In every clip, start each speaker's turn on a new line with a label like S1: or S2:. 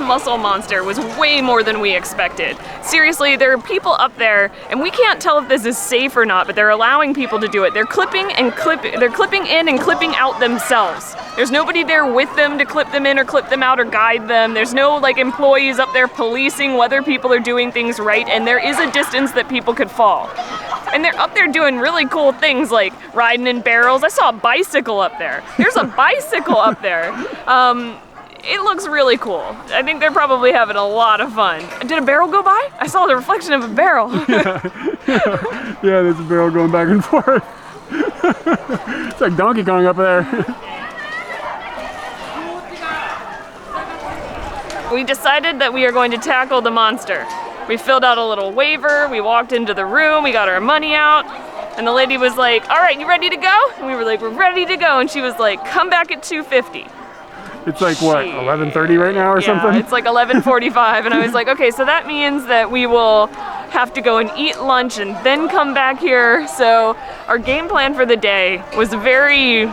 S1: mussel monster was way more than we expected. Seriously, there are people up there, and we can't tell if this is safe or not, but they're allowing people to do it. They're clipping in and clipping out themselves. There's nobody there with them to clip them in or clip them out or guide them. There's no like employees up there policing whether people are doing things right, and there is a distance that people could fall. And they're up there doing really cool things like riding in barrels. I saw a bicycle up there. There's a bicycle up there. It looks really cool. I think they're probably having a lot of fun. Did a barrel go by? I saw the reflection of a barrel.
S2: Yeah, there's a barrel going back and forth. It's like Donkey Kong up there.
S1: We decided that we are going to tackle the monster. We filled out a little waiver, we walked into the room, we got our money out, and the lady was like, all right, you ready to go? And we were like, we're ready to go. And she was like, come back at 2:50.
S2: It's like, what, 11:30 right now or something?
S1: Yeah, it's like 11:45, and I was like, okay, so that means that we will have to go and eat lunch and then come back here. So our game plan for the day was very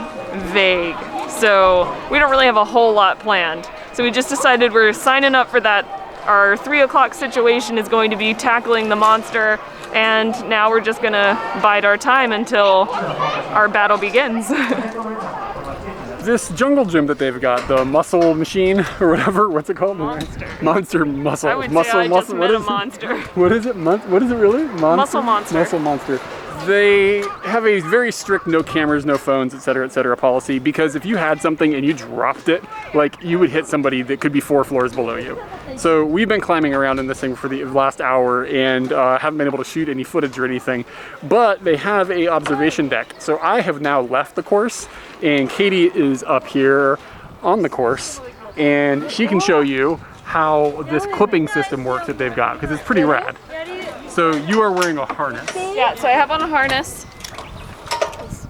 S1: vague. So we don't really have a whole lot planned. So we just decided we're signing up for that. Our 3 o'clock situation is going to be tackling the monster, and now we're just gonna bide our time until our battle begins.
S2: This jungle gym that they've got, the muscle machine or whatever, what's it called? Monster muscle.
S1: I would
S2: muscle,
S1: say I
S2: muscle.
S1: just met a monster.
S2: What is it? What is it really?
S1: Muscle monster.
S2: Muscle monster. They have a very strict no cameras, no phones, etc. policy, because if you had something and you dropped it, like, you would hit somebody that could be 4 floors below you. So we've been climbing around in this thing for the last hour and haven't been able to shoot any footage or anything, but they have a observation deck. So I have now left the course, and Katie is up here on the course, and she can show you how this clipping system works that they've got, because it's pretty rad. So you are wearing a harness.
S1: Yeah, so I have on a harness. It's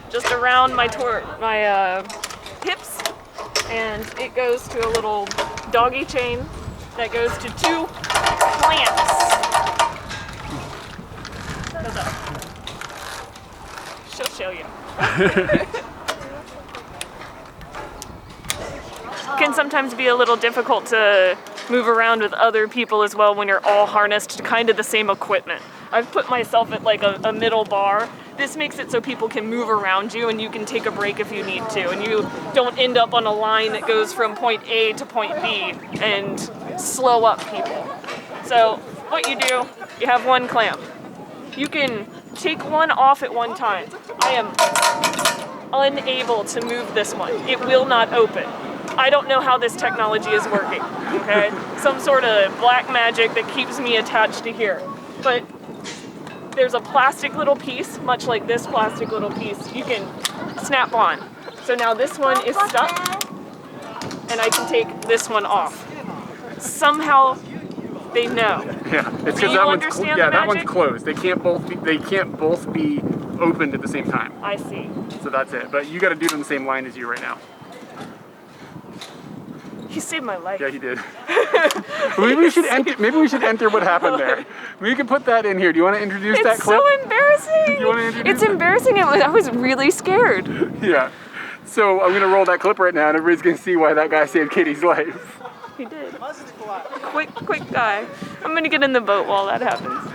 S1: just around my hips, and it goes to a little doggy chain that goes to 2 clamps. She'll show you. Can sometimes be a little difficult to move around with other people as well when you're all harnessed to kind of the same equipment. I've put myself at like a middle bar. This makes it so people can move around you and you can take a break if you need to, and you don't end up on a line that goes from point A to point B and slow up people. So what you do, you have 1 clamp. You can take one off at one time. I am unable to move this one. It will not open. I don't know how this technology is working, okay? Some sort of black magic that keeps me attached to here. But there's a plastic little piece, much like this plastic little piece, you can snap on. So now this one is stuck, and I can take this one off. Somehow they know.
S2: Yeah, it's
S1: because
S2: that one's closed. They can't both be opened at the same time.
S1: I see.
S2: So that's it. But you got to do it on the same line as you right now.
S1: He saved my life.
S2: Yeah, he did. Maybe we should enter what happened there. We can put that in here. Do you want to introduce that clip?
S1: It's so embarrassing.
S2: Do you want to introduce
S1: It's embarrassing. I was really scared.
S2: Yeah. So I'm going to roll that clip right now, and everybody's going to see why that guy saved Katie's life.
S1: He did. Quick guy. I'm going to get in the boat while that happens.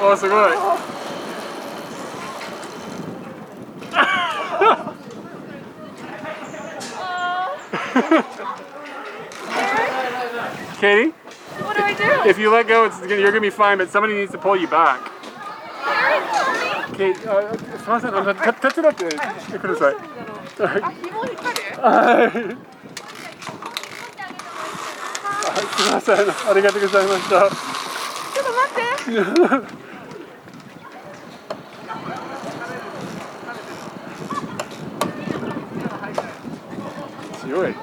S2: Oh, so good. Katie?
S1: What do I do?
S2: If you let go, you're going to be fine, but somebody needs to pull you back. Okay, touch it up there. Arigatou gozaimashita.強い。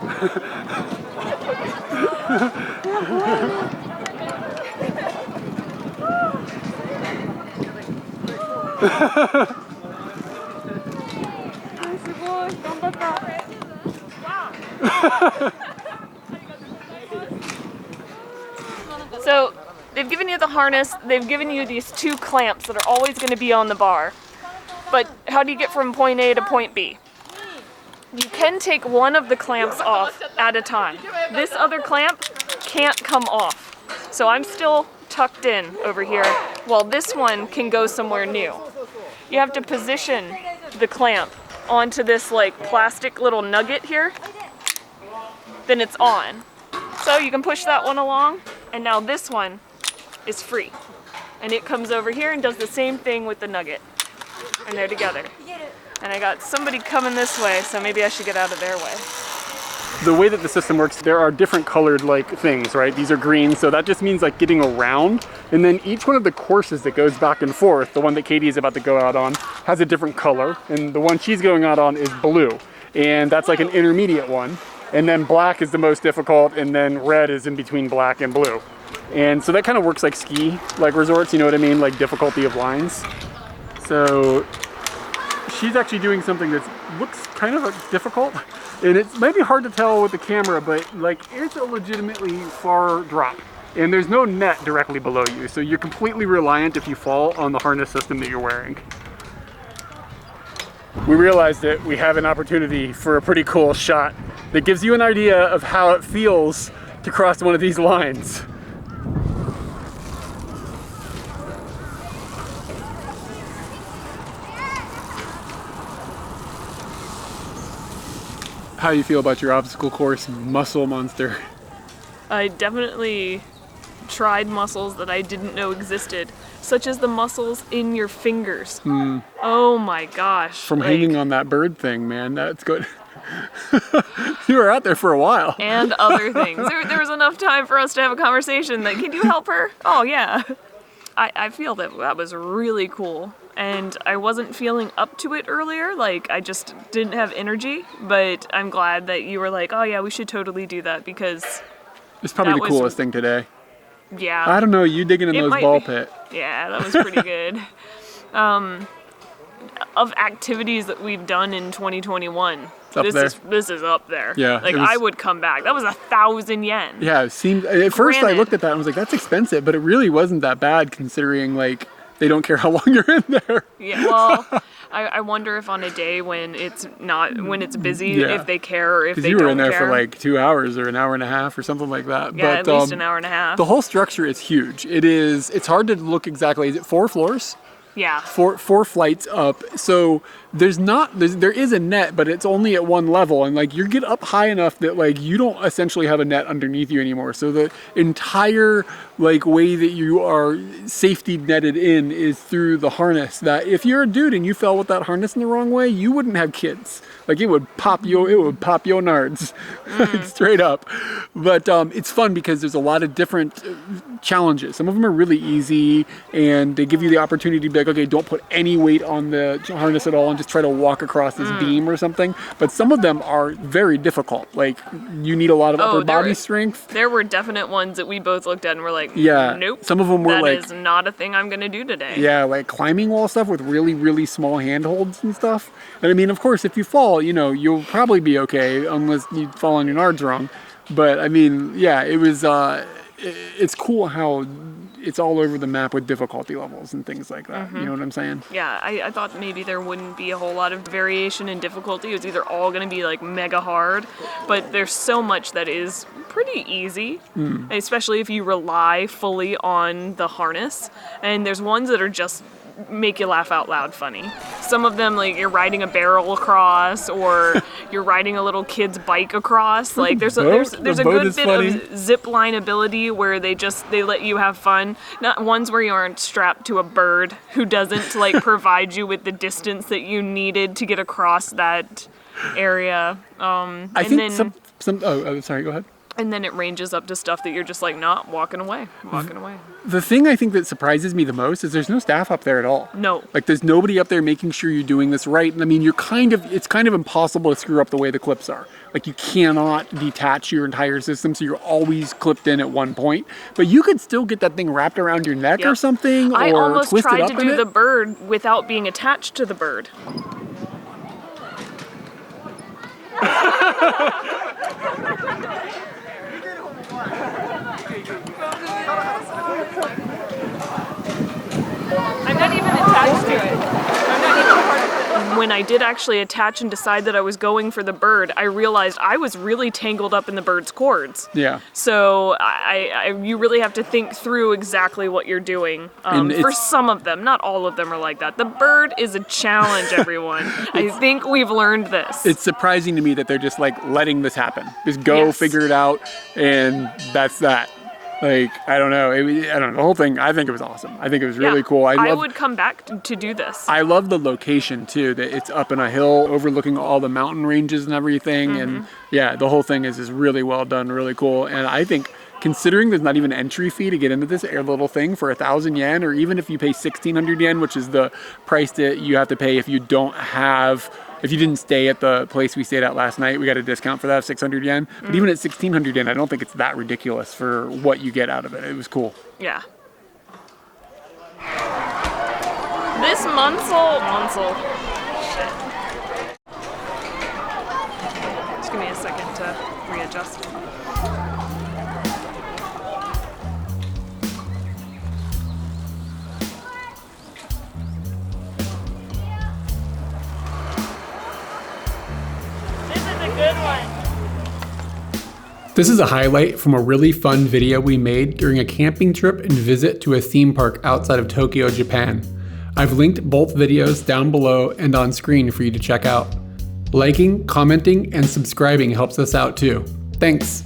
S1: So they've given you the harness, they've given you these 2 clamps that are always going to be on the bar. But how do you get from point A to point B? you can take one of the clamps off at a time. This other clamp can't come off. So I'm still tucked in over here while this one can go somewhere new. You have to position the clamp onto this like plastic little nugget here. Then it's on. So you can push that one along, and now this one is free. And it comes over here and does the same thing with the nugget. And they're together. And I got somebody coming this way, so maybe I should get out of their way.
S2: The way that the system works, there are different colored like things, right? These are green, so that just means like getting around. And then each one of the courses that goes back and forth, the one that Katie is about to go out on, has a different color. And the one she's going out on is blue. And that's like an intermediate one. And then black is the most difficult, and then red is in between black and blue. And so that kind of works like ski, like resorts, you know what I mean? Like difficulty of lines. So she's actually doing something that looks kind of difficult. And it might be hard to tell with the camera, but like it's a legitimately far drop. And there's no net directly below you. So you're completely reliant if you fall on the harness system that you're wearing. We realized that we have an opportunity for a pretty cool shot that gives you an idea of how it feels to cross one of these lines. How do you feel about your obstacle course muscle monster?
S1: I definitely tried muscles that I didn't know existed, such as the muscles in your fingers. Oh my gosh.
S2: From hanging on that bird thing, man, that's good. You were out there for a while.
S1: And other things. There was enough time for us to have a conversation that, can you help her? Oh yeah. I feel that was really cool. And I wasn't feeling up to it earlier, like I just didn't have energy, but I'm glad that you were like, oh yeah, we should totally do that, because
S2: it's probably the coolest thing today.
S1: Yeah.
S2: I don't know, you digging in those ball pit.
S1: Yeah, that was pretty good. Of activities that we've done in 2021, this is up there.
S2: Yeah.
S1: Like I would come back. That was 1,000 yen.
S2: Yeah, it seemed, at first I looked at that and was like, that's expensive, but it really wasn't that bad considering like they don't care how long you're in there.
S1: Yeah, well, I wonder if on a day when it's busy, if they care or if they don't care.
S2: You were in there for like 2 hours or an hour and a half or something like that.
S1: Yeah, but, at least an hour and a half.
S2: The whole structure is huge. It's hard to look exactly. Is it 4 floors?
S1: Yeah.
S2: Four flights up. So there is a net, but it's only at one level, and like you get up high enough that like you don't essentially have a net underneath you anymore. So the entire like way that you are safety netted in is through the harness. That if you're a dude and you fell with that harness in the wrong way, you wouldn't have kids. Like it would pop your nards, like straight up. But it's fun because there's a lot of different challenges. Some of them are really easy, and they give you the opportunity to be like, okay, don't put any weight on the harness at all and just try to walk across this beam or something. But some of them are very difficult. Like you need a lot of upper body strength.
S1: There were definite ones that we both looked at and were like,
S2: yeah,
S1: nope.
S2: Some of them were like,
S1: that is not a thing I'm gonna do today.
S2: Yeah, like climbing wall stuff with really, really small handholds and stuff. And I mean, of course, if you fall, you know, you'll probably be okay unless you fall on your nards wrong. But I mean, yeah, it was, it's cool how it's all over the map with difficulty levels and things like that. You know what I'm saying?
S1: Yeah, I thought maybe there wouldn't be a whole lot of variation in difficulty. It was either all going to be like mega hard, but there's so much that is pretty easy, especially if you rely fully on the harness. And there's ones that are just make you laugh out loud funny. Some of them, like you're riding a barrel across, or you're riding a little kid's bike across. Like there's a good bit of zip line ability where they let you have fun. Not ones where you aren't strapped to a bird who doesn't like provide you with the distance that you needed to get across that area.
S2: Sorry, go ahead.
S1: And then it ranges up to stuff that you're just like not walking away.
S2: The thing I think that surprises me the most is there's no staff up there at all.
S1: No.
S2: Like there's nobody up there making sure you're doing this right. And I mean, it's kind of impossible to screw up the way the clips are. Like you cannot detach your entire system, so you're always clipped in at one point. But you could still get that thing wrapped around your neck or something,
S1: I
S2: or
S1: almost
S2: twist
S1: tried
S2: it up
S1: to do the bird without being attached to the bird. I'm not even attached to it. I'm not even part of it. when I did actually attach and decide that I was going for the bird, I realized I was really tangled up in the bird's cords.
S2: Yeah.
S1: So you really have to think through exactly what you're doing. For some of them, not all of them are like that. The bird is a challenge, everyone. I think we've learned this.
S2: It's surprising to me that they're just like letting this happen. Just go figure it out, and that's that. Like, I don't know. The whole thing, I think it was awesome. I think it was really cool.
S1: I would come back to do this.
S2: I love the location too, that it's up in a hill overlooking all the mountain ranges and everything. And yeah, the whole thing is really well done, really cool. And I think considering there's not even an entry fee to get into this little thing for 1,000 yen, or even if you pay 1,600 yen, which is the price that you have to pay if you didn't stay at the place we stayed at last night, we got a discount for that of 600 yen. But even at 1,600 yen, I don't think it's that ridiculous for what you get out of it. It was cool.
S1: Yeah. This Munsell. Shit. Just give me a second to readjust. Good one.
S2: This is a highlight from a really fun video we made during a camping trip and visit to a theme park outside of Tokyo, Japan. I've linked both videos down below and on screen for you to check out. Liking, commenting, and subscribing helps us out too. Thanks.